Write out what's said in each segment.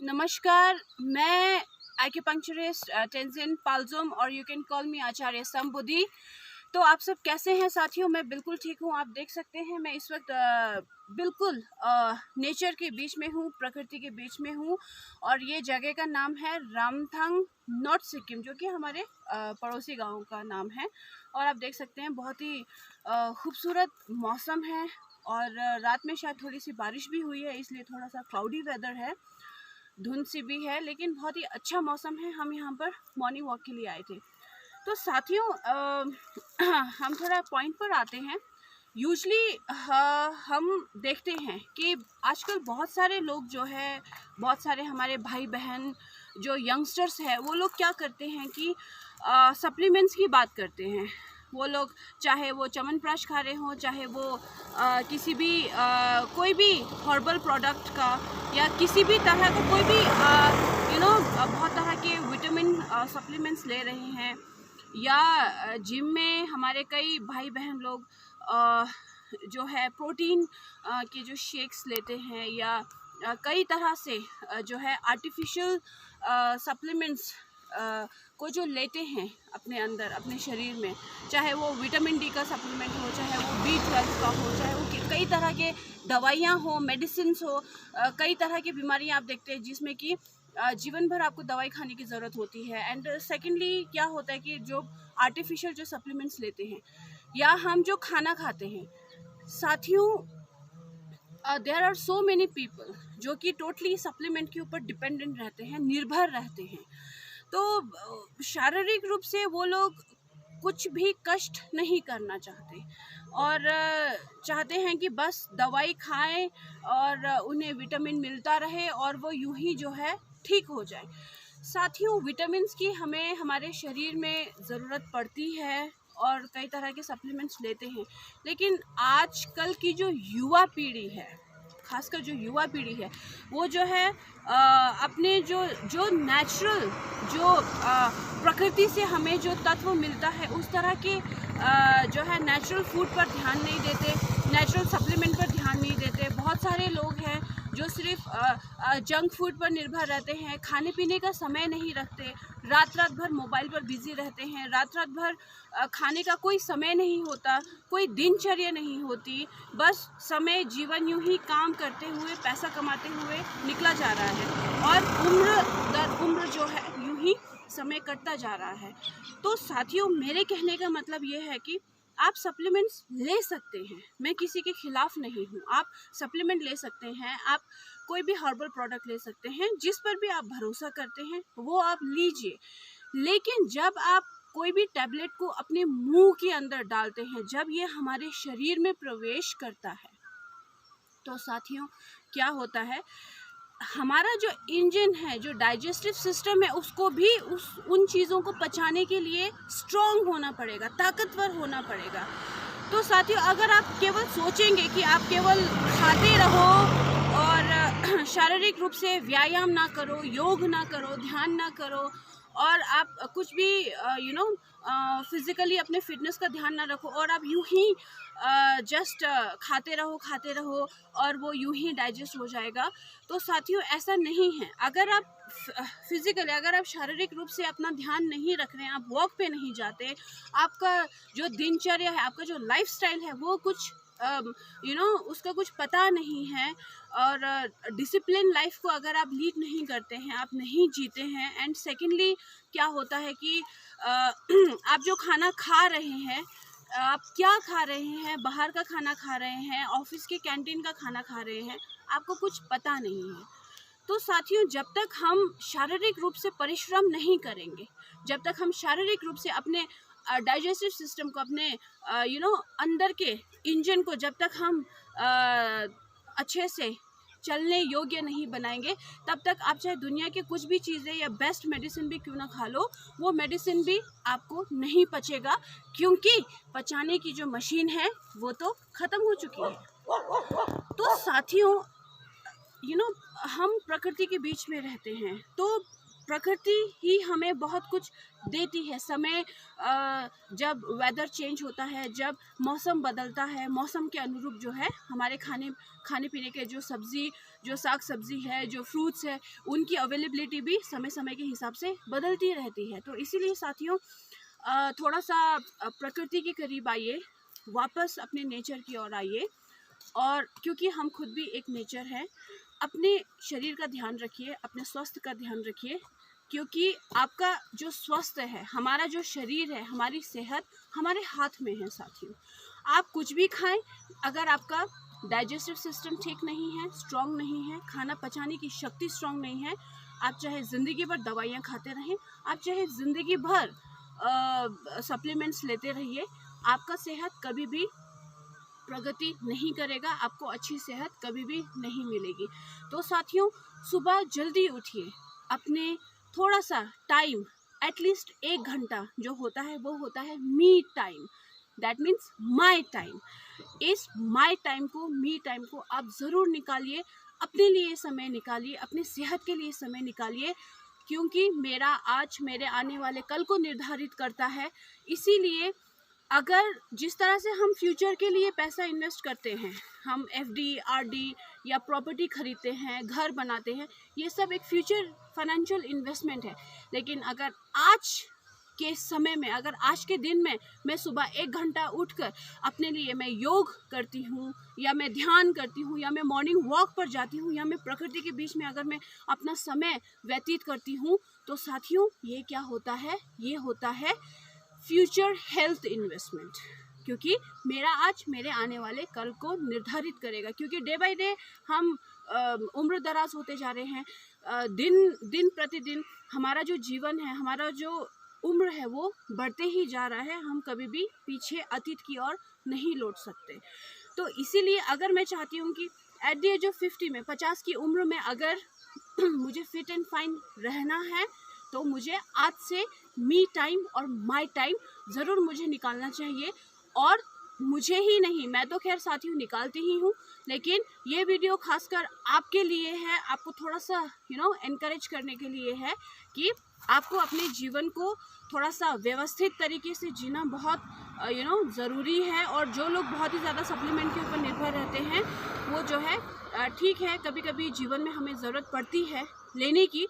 नमस्कार, मैं एक्यूपंक्चरिस्ट टेंजिन पालजोम और यू कैन कॉल मी आचार्य संबुद्धि। तो आप सब कैसे हैं साथियों? मैं बिल्कुल ठीक हूँ। आप देख सकते हैं मैं इस वक्त बिल्कुल नेचर के बीच में हूँ, प्रकृति के बीच में हूँ और ये जगह का नाम है रामथांग, नॉर्थ सिक्किम, जो कि हमारे पड़ोसी गांव का नाम है। और आप देख सकते हैं बहुत ही खूबसूरत मौसम है और रात में शायद थोड़ी सी बारिश भी हुई है, इसलिए थोड़ा सा क्लाउडी वेदर है, धुंध सी भी है, लेकिन बहुत ही अच्छा मौसम है। हम यहाँ पर मॉर्निंग वॉक के लिए आए थे। तो साथियों हम थोड़ा पॉइंट पर आते हैं। यूजली हम देखते हैं कि आजकल बहुत सारे लोग जो है, बहुत सारे हमारे भाई बहन जो यंगस्टर्स हैं, वो लोग क्या करते हैं कि सप्लीमेंट्स की बात करते हैं। वो लोग चाहे वो च्यवनप्राश खा रहे हों, चाहे वो किसी भी कोई भी हर्बल प्रोडक्ट का या किसी भी तरह का कोई भी बहुत तरह के विटामिन सप्लीमेंट्स ले रहे हैं, या जिम में हमारे कई भाई बहन लोग जो है प्रोटीन के जो शेक्स लेते हैं, या कई तरह से जो है आर्टिफिशियल सप्लीमेंट्स को जो लेते हैं अपने अंदर, अपने शरीर में, चाहे वो विटामिन डी का सप्लीमेंट हो, चाहे वो B12 का हो, चाहे वो कई तरह के दवाइयाँ हो, मेडिसिन हो, कई तरह की बीमारियाँ आप देखते हैं जिसमें कि जीवन भर आपको दवाई खाने की ज़रूरत होती है। एंड सेकेंडली क्या होता है कि जो आर्टिफिशियल जो सप्लीमेंट्स लेते हैं या हम जो खाना खाते हैं, साथियों there are so many people जो कि टोटली सप्लीमेंट के ऊपर डिपेंडेंट रहते हैं, निर्भर रहते हैं। तो शारीरिक रूप से वो लोग कुछ भी कष्ट नहीं करना चाहते और चाहते हैं कि बस दवाई खाएं और उन्हें विटामिन मिलता रहे और वो यूं ही जो है ठीक हो जाए। साथियों, विटामिन्स की हमें हमारे शरीर में ज़रूरत पड़ती है और कई तरह के सप्लीमेंट्स लेते हैं, लेकिन आजकल की जो युवा पीढ़ी है, खासकर जो युवा पीढ़ी है, वो जो है अपने जो नेचुरल जो प्रकृति से हमें जो तत्व मिलता है, उस तरह के जो है नेचुरल फूड पर ध्यान नहीं देते, नेचुरल सप्लीमेंट पर ध्यान नहीं देते। बहुत सारे लोग हैं जो सिर्फ जंक फूड पर निर्भर रहते हैं, खाने पीने का समय नहीं रखते, रात भर मोबाइल पर बिजी रहते हैं, रात भर खाने का कोई समय नहीं होता, कोई दिनचर्या नहीं होती, बस समय जीवन यूं ही काम करते हुए, पैसा कमाते हुए निकला जा रहा है और उम्र दर उम्र जो है यूं ही समय कटता जा रहा है। तो साथियों, मेरे कहने का मतलब ये है कि आप सप्लीमेंट्स ले सकते हैं, मैं किसी के खिलाफ नहीं हूँ। आप सप्लीमेंट ले सकते हैं, आप कोई भी हर्बल प्रोडक्ट ले सकते हैं, जिस पर भी आप भरोसा करते हैं वो आप लीजिए। लेकिन जब आप कोई भी टैबलेट को अपने मुंह के अंदर डालते हैं, जब ये हमारे शरीर में प्रवेश करता है, तो साथियों क्या होता है, हमारा जो इंजन है, जो डाइजेस्टिव सिस्टम है, उसको भी उन चीज़ों को पचाने के लिए स्ट्रॉन्ग होना पड़ेगा, ताकतवर होना पड़ेगा। तो साथियों, अगर आप केवल सोचेंगे कि आप केवल खाते रहो और शारीरिक रूप से व्यायाम ना करो, योग ना करो, ध्यान ना करो, और आप कुछ भी फिज़िकली अपने फिटनेस का ध्यान ना रखो और आप यूं ही जस्ट खाते रहो और वो यूं ही डाइजेस्ट हो जाएगा, तो साथियों ऐसा नहीं है। अगर आप फिज़िकली, अगर आप शारीरिक रूप से अपना ध्यान नहीं रख रहे हैं, आप वॉक पे नहीं जाते, आपका जो दिनचर्या है, आपका जो लाइफस्टाइल है, वो कुछ उसका कुछ पता नहीं है, और डिसिप्लिन लाइफ को अगर आप लीड नहीं करते हैं, आप नहीं जीते हैं। एंड सेकेंडली क्या होता है कि आप जो खाना खा रहे हैं, आप क्या खा रहे हैं, बाहर का खाना खा रहे हैं, ऑफिस के कैंटीन का खाना खा रहे हैं, आपको कुछ पता नहीं है। तो साथियों, जब तक हम शारीरिक रूप से परिश्रम नहीं करेंगे, जब तक हम शारीरिक रूप से अपने डाइजेस्टिव सिस्टम को, अपने अंदर के इंजन को जब तक हम अच्छे से चलने योग्य नहीं बनाएंगे, तब तक आप चाहे दुनिया के कुछ भी चीज़ें या बेस्ट मेडिसिन भी क्यों ना खा लो, वो मेडिसिन भी आपको नहीं पचेगा, क्योंकि पचाने की जो मशीन है वो तो ख़त्म हो चुकी है। तो साथियों, हम प्रकृति के बीच में रहते हैं, तो प्रकृति ही हमें बहुत कुछ देती है। समय जब वेदर चेंज होता है, जब मौसम बदलता है, मौसम के अनुरूप जो है हमारे खाने पीने के जो साग सब्जी है, जो फ्रूट्स है, उनकी अवेलेबिलिटी भी समय समय के हिसाब से बदलती रहती है। तो इसीलिए साथियों थोड़ा सा प्रकृति के करीब आइए, वापस अपने नेचर की ओर आइए, और क्योंकि हम खुद भी एक नेचर है, अपने शरीर का ध्यान रखिए, अपने स्वास्थ्य का ध्यान रखिए, क्योंकि आपका जो स्वास्थ्य है, हमारा जो शरीर है, हमारी सेहत हमारे हाथ में है साथियों। आप कुछ भी खाएं, अगर आपका डाइजेस्टिव सिस्टम ठीक नहीं है, स्ट्रांग नहीं है, खाना पचाने की शक्ति स्ट्रांग नहीं है, आप चाहे ज़िंदगी भर दवाइयाँ खाते रहें, आप चाहे ज़िंदगी भर सप्लीमेंट्स लेते रहिए, आपका सेहत कभी भी प्रगति नहीं करेगा, आपको अच्छी सेहत कभी भी नहीं मिलेगी। तो साथियों सुबह जल्दी उठिए, अपने थोड़ा सा टाइम, एटलीस्ट 1 घंटा जो होता है वो होता है me time, that means my time. इस माई टाइम को, मी टाइम को आप ज़रूर निकालिए, अपने लिए समय निकालिए, अपने सेहत के लिए समय निकालिए, क्योंकि मेरा आज मेरे आने वाले कल को निर्धारित करता है। इसीलिए अगर जिस तरह से हम फ्यूचर के लिए पैसा इन्वेस्ट करते हैं, हम एफडी, आरडी या प्रॉपर्टी खरीदते हैं, घर बनाते हैं, ये सब एक फ्यूचर फाइनेंशियल इन्वेस्टमेंट है। लेकिन अगर आज के समय में, अगर आज के दिन में मैं सुबह 1 घंटा उठकर अपने लिए मैं योग करती हूँ, या मैं ध्यान करती हूँ, या मैं मॉर्निंग वॉक पर जाती हूँ, या मैं प्रकृति के बीच में अगर मैं अपना समय व्यतीत करती हूँ, तो साथियों ये क्या होता है, ये होता है फ्यूचर हेल्थ इन्वेस्टमेंट, क्योंकि मेरा आज मेरे आने वाले कल को निर्धारित करेगा। क्योंकि डे बाय डे हम उम्र दराज होते जा रहे हैं, दिन प्रतिदिन हमारा जो जीवन है, हमारा जो उम्र है वो बढ़ते ही जा रहा है, हम कभी भी पीछे अतीत की ओर नहीं लौट सकते। तो इसीलिए अगर मैं चाहती हूँ कि एट द एज ऑफ 50 में, 50 की उम्र में अगर मुझे फिट एंड फाइन रहना है, तो मुझे आज से मी टाइम और माई टाइम ज़रूर मुझे निकालना चाहिए। और मुझे ही नहीं, मैं तो खैर साथियों निकालती ही हूँ, लेकिन ये वीडियो खासकर आपके लिए है, आपको थोड़ा सा एनकरेज करने के लिए है कि आपको अपने जीवन को थोड़ा सा व्यवस्थित तरीके से जीना बहुत ज़रूरी है। और जो लोग बहुत ही ज़्यादा सप्लीमेंट के ऊपर निर्भर रहते हैं, वो जो है ठीक है, कभी कभी जीवन में हमें ज़रूरत पड़ती है लेने की।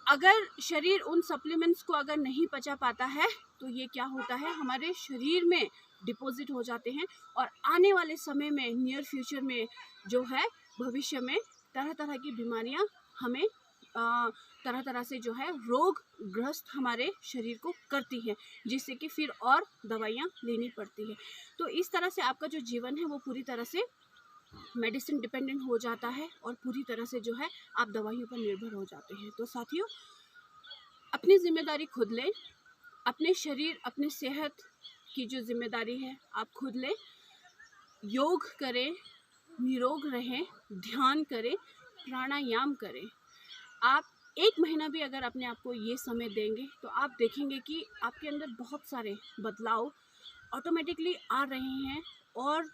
अगर शरीर उन सप्लीमेंट्स को अगर नहीं पचा पाता है, तो ये क्या होता है, हमारे शरीर में डिपॉजिट हो जाते हैं, और आने वाले समय में, नियर फ्यूचर में जो है, भविष्य में तरह तरह की बीमारियां हमें तरह तरह से जो है रोग ग्रस्त हमारे शरीर को करती है, जिससे कि फिर और दवाइयाँ लेनी पड़ती है। तो इस तरह से आपका जो जीवन है वो पूरी तरह से मेडिसिन डिपेंडेंट हो जाता है, और पूरी तरह से जो है आप दवाइयों पर निर्भर हो जाते हैं। तो साथियों अपनी जिम्मेदारी खुद लें, अपने शरीर, अपनी सेहत की जो जिम्मेदारी है आप खुद लें, योग करें, निरोग रहें, ध्यान करें, प्राणायाम करें। आप 1 महीना भी अगर अपने आप को ये समय देंगे, तो आप देखेंगे कि आपके अंदर बहुत सारे बदलाव ऑटोमेटिकली आ रहे हैं, और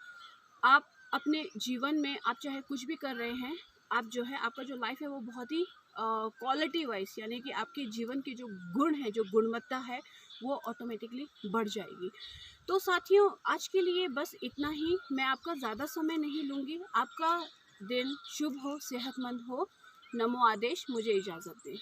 आप अपने जीवन में, आप चाहे कुछ भी कर रहे हैं, आप जो है, आपका जो लाइफ है वो बहुत ही क्वालिटी वाइज, यानी कि आपके जीवन की जो गुण है, जो गुणवत्ता है, वो ऑटोमेटिकली बढ़ जाएगी। तो साथियों आज के लिए बस इतना ही, मैं आपका ज़्यादा समय नहीं लूँगी। आपका दिन शुभ हो, सेहतमंद हो। नमो आदेश, मुझे इजाज़त दें।